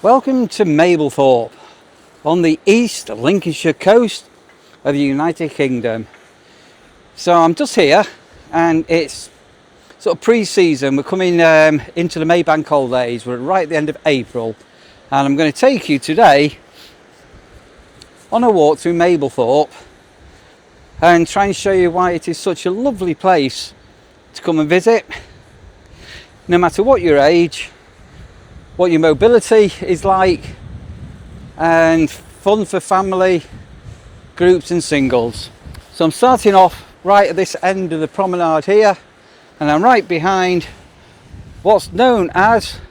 Welcome to Mablethorpe on the East Lincolnshire coast of the United Kingdom. So I'm just here and it's sort of pre-season. We're coming into the May bank holidays. We're right at the end of April and I'm going to take you today on a walk through Mablethorpe and try and show you why it is such a lovely place to come and visit, no matter what your age, what your mobility is like, and fun for family, groups and singles. So I'm starting off right at this end of the promenade here, and I'm right behind what's known as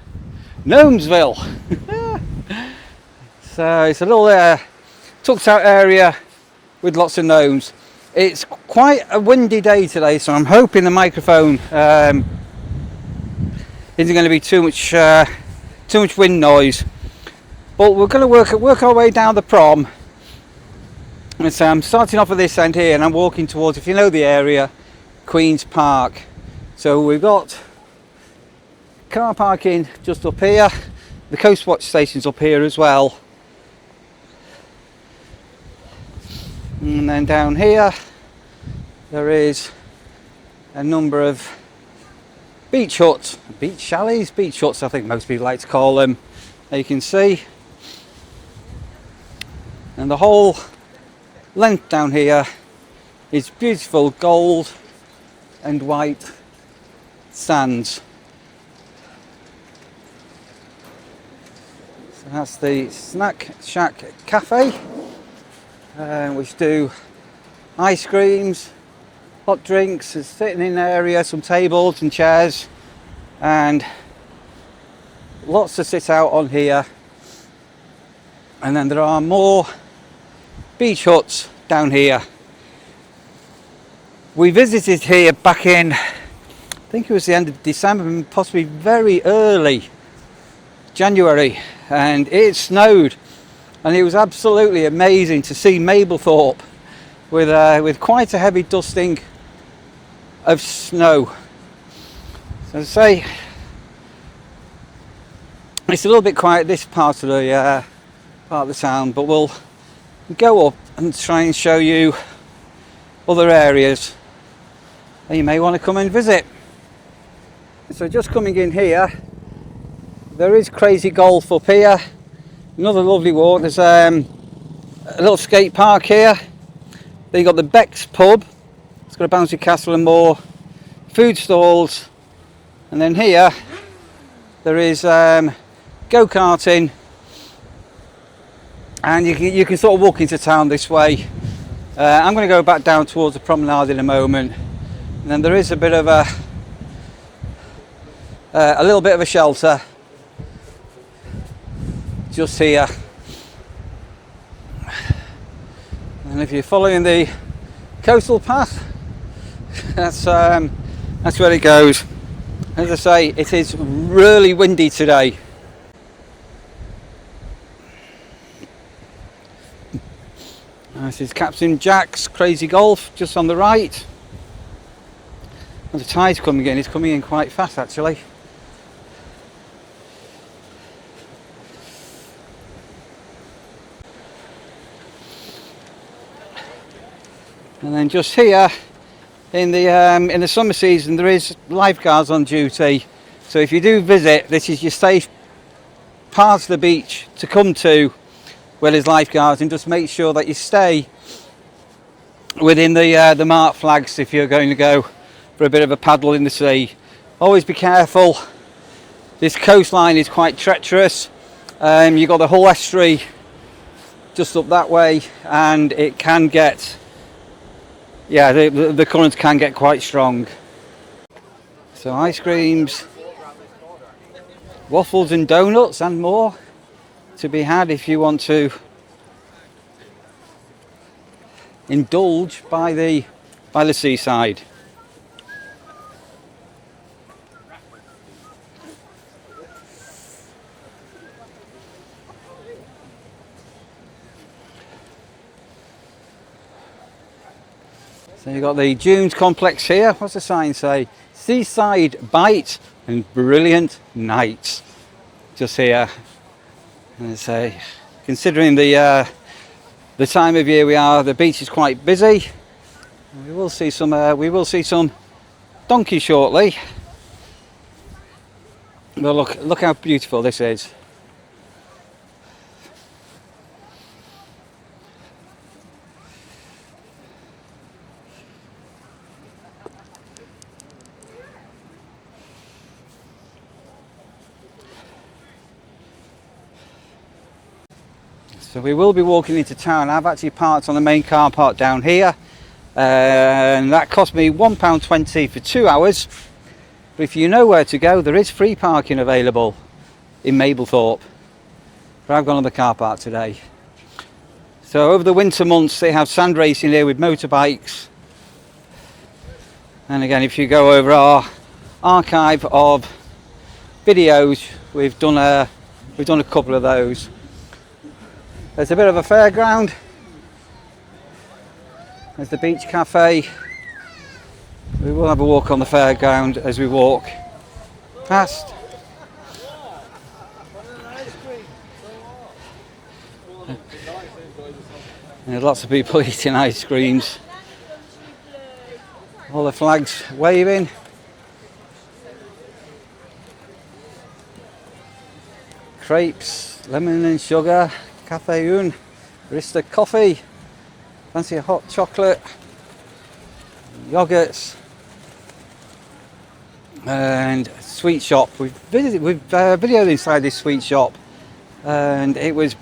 Gnomesville. So it's a little tucked out area with lots of gnomes. It's quite a windy day today, so I'm hoping the microphone isn't going to be too much wind noise, but we're going to work our way down the prom. And so I'm starting off at this end here and I'm walking towards, if you know the area, Queen's Park. So we've got car parking just up here, the Coast Watch station's up here as well, and then down here there is a number of beach huts, beach chalets, beach huts I think most people like to call them, there you can see. And the whole length down here is beautiful gold and white sands. So that's the Snack Shack Cafe, which do ice creams, hot drinks, there's sitting in area, some tables and chairs, and lots to sit out on here. And then there are more beach huts down here. We visited here back in, I think it was the end of December, possibly very early January, and it snowed, and it was absolutely amazing to see Mablethorpe with quite a heavy dusting of snow. So as I say, it's a little bit quiet this part of the town, but we'll go up and try and show you other areas that you may want to come and visit. So just coming in here, there is Crazy Golf up here, another lovely walk. There's a little skate park here. Then you've got the Beck's pub, it's got a bouncy castle and more food stalls, and then here there is go-karting, and you can sort of walk into town this way. I'm going to go back down towards the promenade in a moment, and then there is a bit of a little bit of a shelter just here, and if you're following the coastal path, that's where it goes. As I say, it is really windy today. This is Captain Jack's Crazy Golf just on the right. And the tide's coming in, it's coming in quite fast actually. And then just here in the summer season there is lifeguards on duty, so if you do visit, this is your safe part of the beach to come to where there's lifeguards, and just make sure that you stay within the marked flags if you're going to go for a bit of a paddle in the sea. Always be careful, this coastline is quite treacherous. You've got the whole estuary just up that way, and it can get, yeah, the currents can get quite strong. So ice creams, waffles and donuts and more to be had if you want to indulge by the seaside. So you've got the Dunes complex here. What's the sign say? Seaside bite and brilliant nights. Just here. And so, considering the time of year we are, the beach is quite busy. We will see some donkeys shortly. But look how beautiful this is. So we will be walking into town. I've actually parked on the main car park down here, and that cost me £1.20 for 2 hours. But if you know where to go, there is free parking available in Mablethorpe. But I've gone on the car park today. So over the winter months they have sand racing here with motorbikes. And again, if you go over our archive of videos, we've done a couple of those. There's a bit of a fairground. There's the beach cafe. We will have a walk on the fairground as we walk past. There's lots of people eating ice creams. All the flags waving. Crepes, lemon and sugar, cafe un, barista coffee, fancy hot chocolate, yogurts, and sweet shop. We've videoed inside this sweet shop, and it was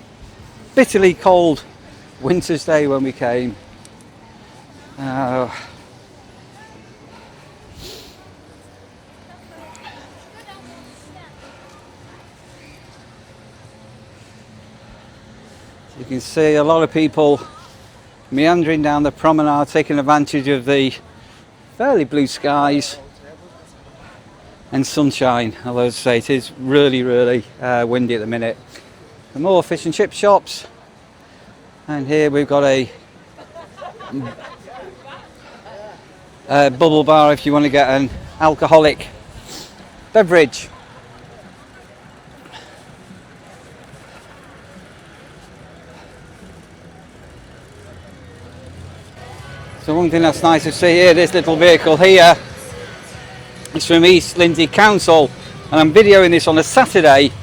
bitterly cold winter's day when we came. You can see a lot of people meandering down the promenade, taking advantage of the fairly blue skies and sunshine. Although, as I say, it is really windy at the minute. Some more fish and chip shops, and here we've got a bubble bar if you want to get an alcoholic beverage. So one thing that's nice to see here, this little vehicle here is from East Lindsey Council, and I'm videoing this on a Saturday,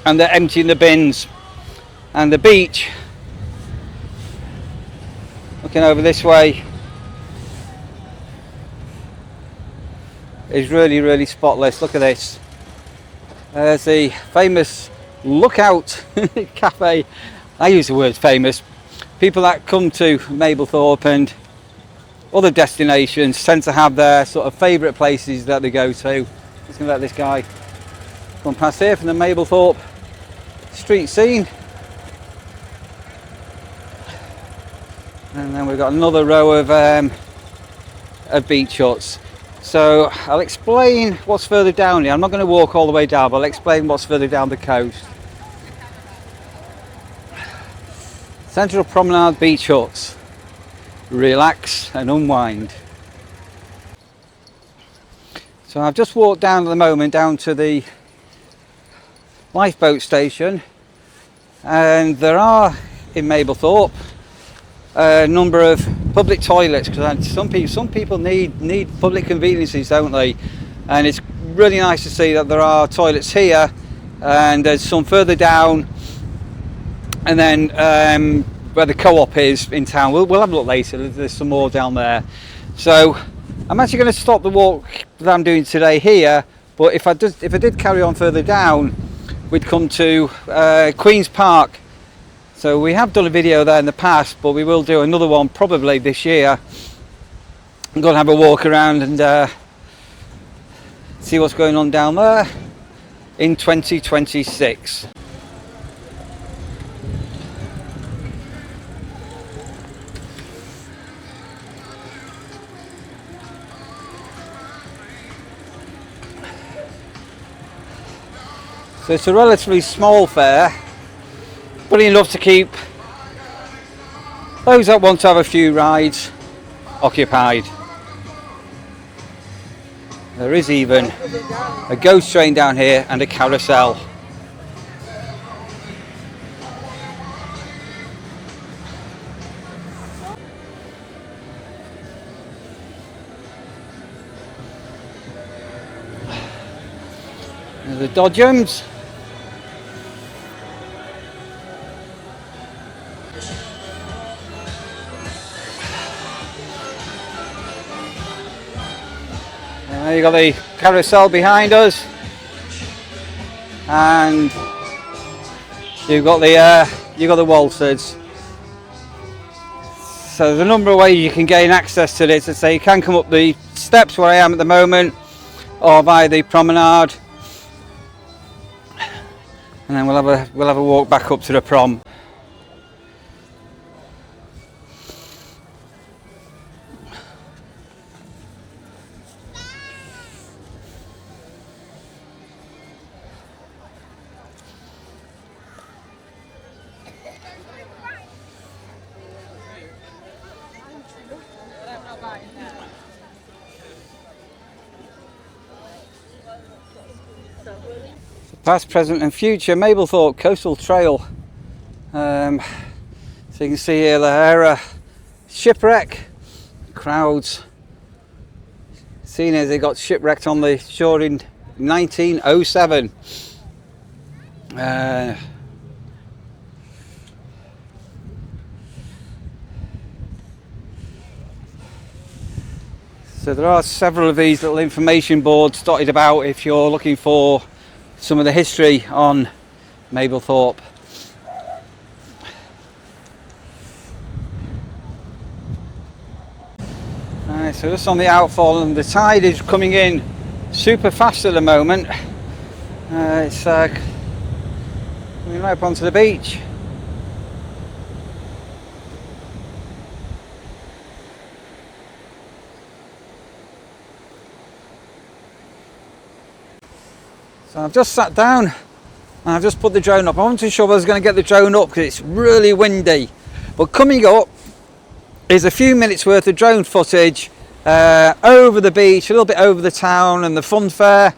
and they're emptying the bins. And the beach, looking over this way, is really spotless. Look at this. There's the famous Lookout Cafe. I use the word famous. People that come to Mablethorpe and other destinations tend to have their sort of favourite places that they go to. Just going to let this guy come past here from the Mablethorpe street scene. And then we've got another row of beach huts. So I'll explain what's further down here. I'm not going to walk all the way down, but I'll explain what's further down the coast. Central Promenade beach huts. Relax and unwind. So I've just walked down at the moment down to the lifeboat station, and there are in Mablethorpe a number of public toilets, because some people need public conveniences, don't they? And it's really nice to see that there are toilets here, and there's some further down, and then where the co-op is in town. We'll have a look later. There's some more down there. So I'm actually going to stop the walk that I'm doing today here, but if I did carry on further down, we'd come to Queen's Park. So we have done a video there in the past, but we will do another one probably this year. I'm going to have a walk around and see what's going on down there in 2026. So it's a relatively small fair, but enough to keep those that want to have a few rides occupied. There is even a ghost train down here and a carousel. The Dodgems. You got the carousel behind us, and you've got the waltzers. So there's a number of ways you can gain access to this. So you can come up the steps where I am at the moment, or via the promenade, and then we'll have a walk back up to the prom. Past, present and future Mablethorpe Coastal Trail. So you can see here the shipwreck, crowds. Seen as they got shipwrecked on the shore in 1907. So there are several of these little information boards dotted about if you're looking for some of the history on Mablethorpe. So just on the outfall, and the tide is coming in super fast at the moment. It's coming right up onto the beach. So I've just sat down and I've just put the drone up. I wasn't too sure if I was going to get the drone up because it's really windy. But coming up is a few minutes worth of drone footage over the beach, a little bit over the town and the fun fair.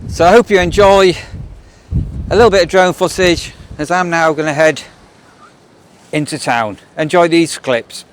So I hope you enjoy a little bit of drone footage as I'm now going to head into town. Enjoy these clips.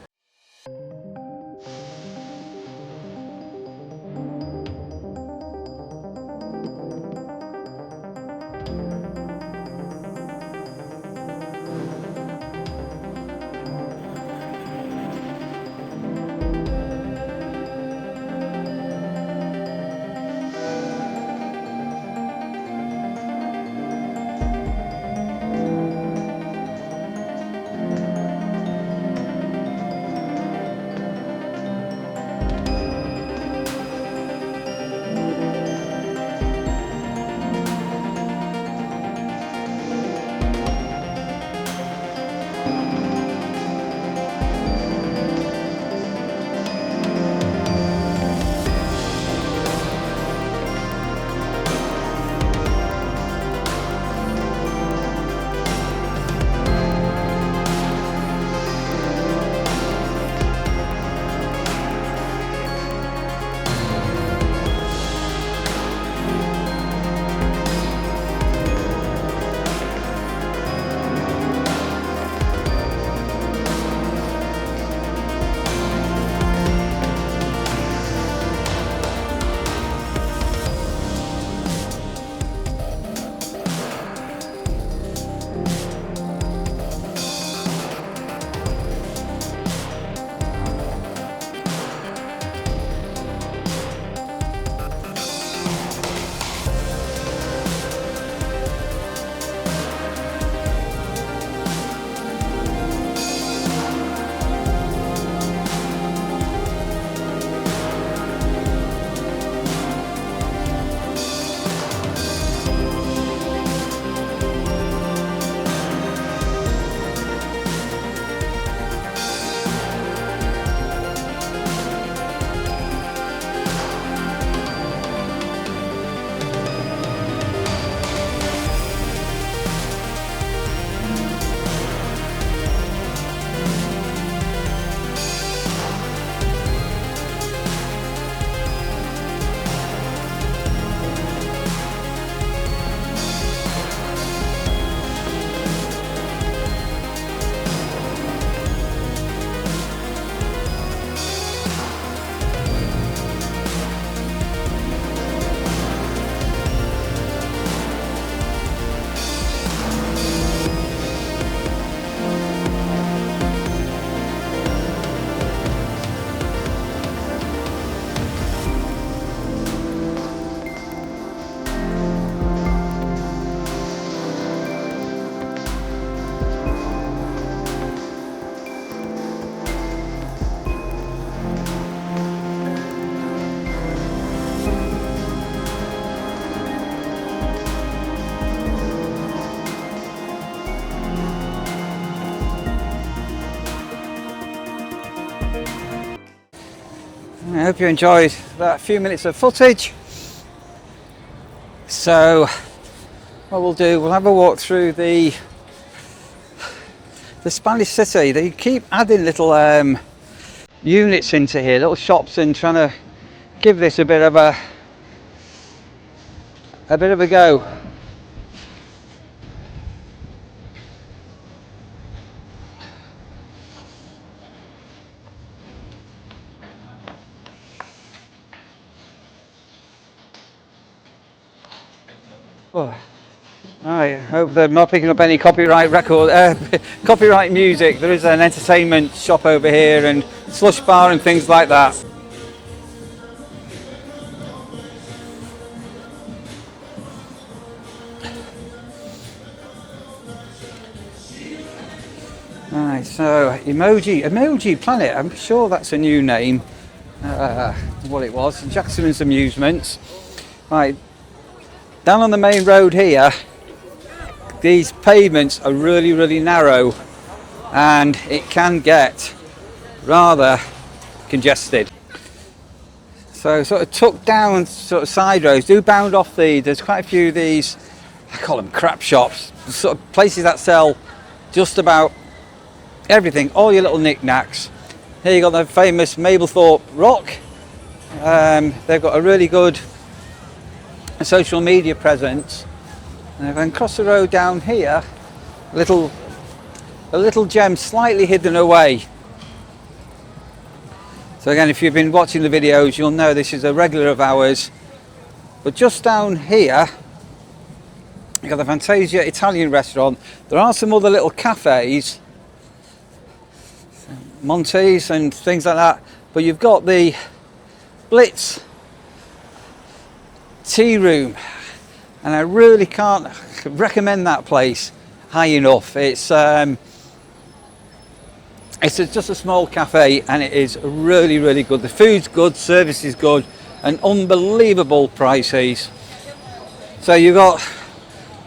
hope you enjoyed that few minutes of footage. So what we'll do, we'll have a walk through the Spanish city. They keep adding little units into here, little shops, and trying to give this a bit of a go. Oh. I hope they're not picking up any copyright copyright music. There is an entertainment shop over here and slush bar and things like that. Right, so Emoji Planet. I'm sure that's a new name. What it was, Jackson's Amusements. Right, down on the main road here. These pavements are really narrow and it can get rather congested. So sort of tucked down sort of side roads do bound off there's quite a few of these, I call them crap shops, sort of places that sell just about everything, all your little knickknacks. Here you got the famous Mablethorpe rock. They've got a really good social media presence. And if I can cross the road down here, a little gem slightly hidden away. So again, if you've been watching the videos, you'll know this is a regular of ours. But just down here, you've got the Fantasia Italian restaurant. There are some other little cafes, Montes and things like that. But you've got the Blitz tea room. And I really can't recommend that place high enough. It's just a small cafe and it is really good. The food's good, service is good, and unbelievable prices. So you've got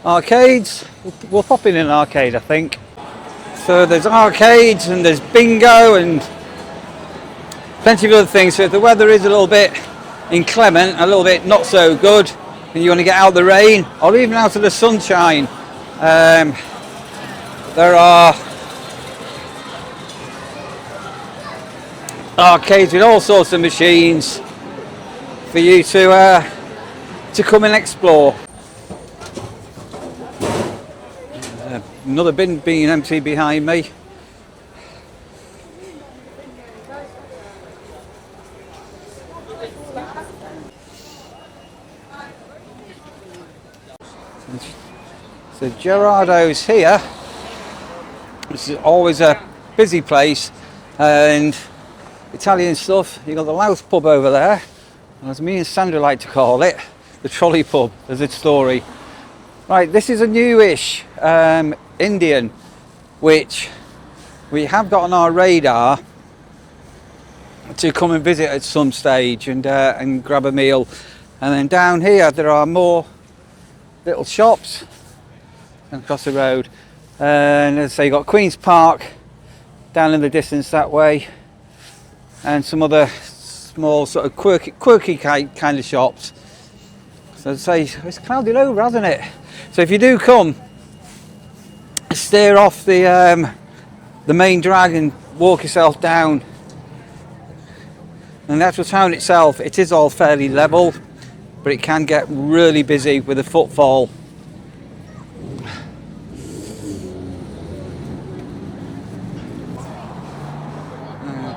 arcades. We'll pop in an arcade, I think. So there's arcades and there's bingo and plenty of other things. So if the weather is a little bit inclement, a little bit not so good, and you want to get out of the rain or even out of the sunshine, there are arcades with all sorts of machines for you to come and explore. Another bin being empty behind me. So Gerardo's here. This is always a busy place, and Italian stuff. You've got the Louth pub over there, as me and Sandra like to call it, the trolley pub. There's a story. Right, this is a newish Indian, which we have got on our radar to come and visit at some stage and grab a meal. And then down here there are more little shops across the road, and as I say, you've got Queen's Park down in the distance that way, and some other small sort of quirky kind of shops. So as I say, it's clouded over, hasn't it? So if you do come, steer off the main drag and walk yourself down. And the actual town itself, it is all fairly level, but it can get really busy with the footfall.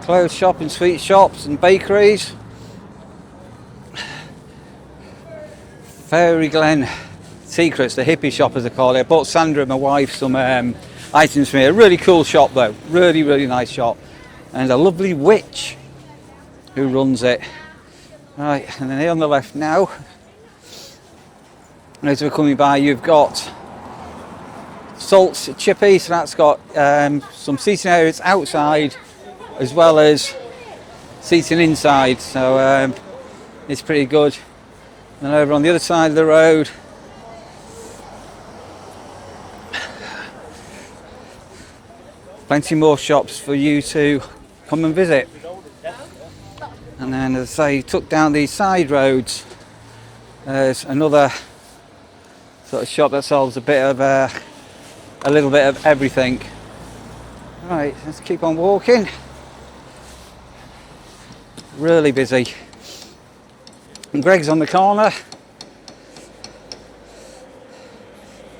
Clothes shop and sweet shops and bakeries. Fairy Glen Secrets, the hippie shop as I call it. I bought Sandra and my wife some items from here. A really cool shop though, really nice shop. And a lovely witch who runs it. Right, and then here on the left now, as we're coming by, you've got Salt's Chippy, so that's got some seating areas outside as well as seating inside, so it's pretty good. And over on the other side of the road, plenty more shops for you to come and visit. And then, as I say, took down these side roads, there's another sort of shop that sells a little bit of everything. Right, let's keep on walking. Really busy. And Greg's on the corner.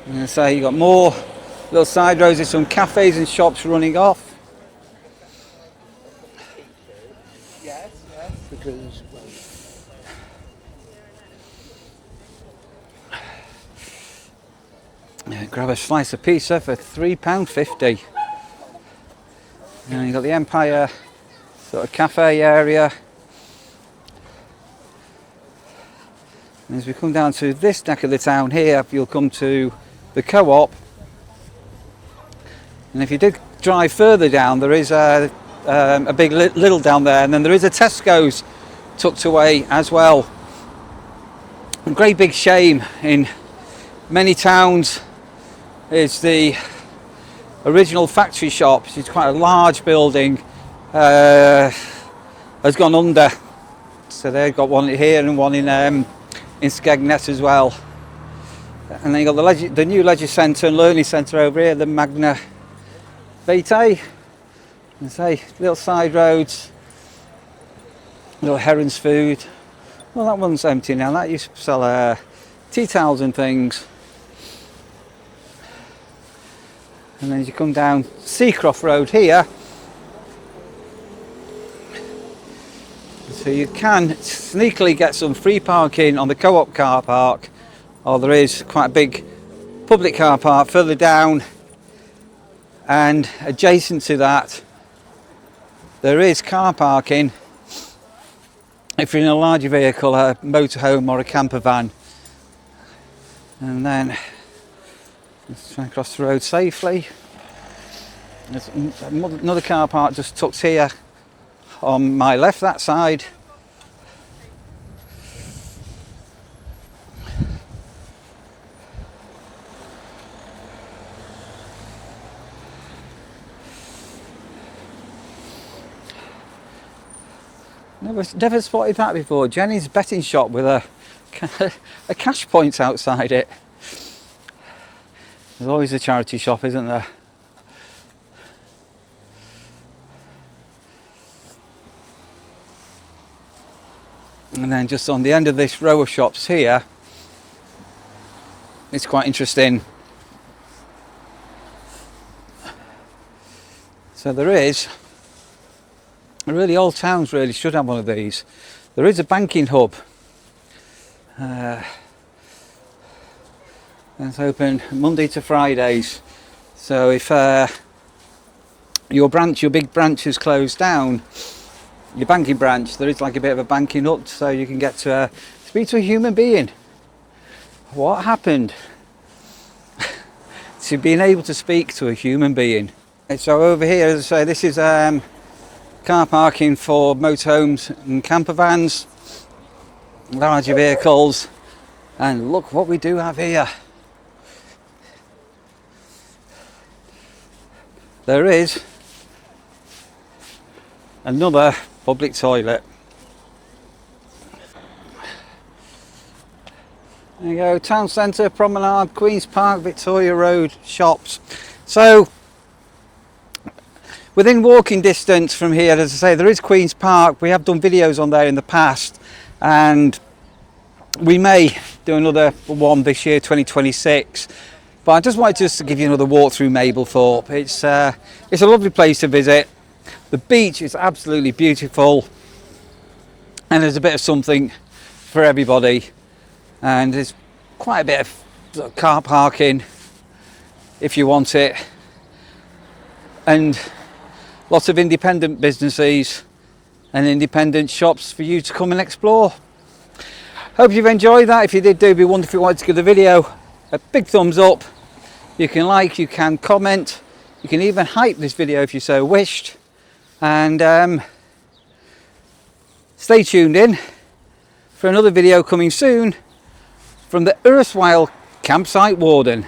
And I say, you got more little side roads with some cafes and shops running off. Yes, because yeah, grab a slice of pizza for £3.50. And you've got the Empire sort of cafe area. And as we come down to this neck of the town here, you'll come to the Co-op. And if you did drive further down, there is a big little down there, and then there is a Tesco's tucked away as well. A great big shame in many towns is the original factory shop, which is quite a large building, has gone under. So they've got one here and one in Skegness as well. And then you've got the new Leisure Centre and Learning Centre over here, the Magna Vitae. And say, little side roads, little Heron's Food. Well, that one's empty now. That used to sell tea towels and things. And then as you come down Seacroft Road here, so you can sneakily get some free parking on the Co-op car park, or there is quite a big public car park further down, and adjacent to that there is car parking if you're in a larger vehicle, a motorhome or a camper van. And then let's try and cross the road safely. There's another car park just tucked here on my left, that side. Never spotted that before. Jenny's betting shop with a cash point outside it. There's always a charity shop, isn't there? And then just on the end of this row of shops here, it's quite interesting. So there is, really all towns really should have one of these. There is a banking hub. It's open Monday to Fridays. So if your big branch is closed down, your banking branch, there is like a bit of a banking hut, so you can get to speak to a human being. What happened to being able to speak to a human being? And so over here, as I say, this is car parking for motorhomes and camper vans, larger vehicles, and look what we do have here. There is another public toilet. There you go, town centre, promenade, Queen's Park, Victoria Road, shops. So within walking distance from here, as I say, there is Queen's Park. We have done videos on there in the past, and we may do another one this year, 2026. But I just wanted to give you another walk through Mablethorpe. It's a lovely place to visit. The beach is absolutely beautiful, and there's a bit of something for everybody. And there's quite a bit of car parking if you want it, and lots of independent businesses and independent shops for you to come and explore. Hope you've enjoyed that. If you did, it'd be wonderful if you wanted to give the video a big thumbs up. You can like, you can comment, you can even hype this video if you so wished. And stay tuned in for another video coming soon from the erstwhile campsite Warden.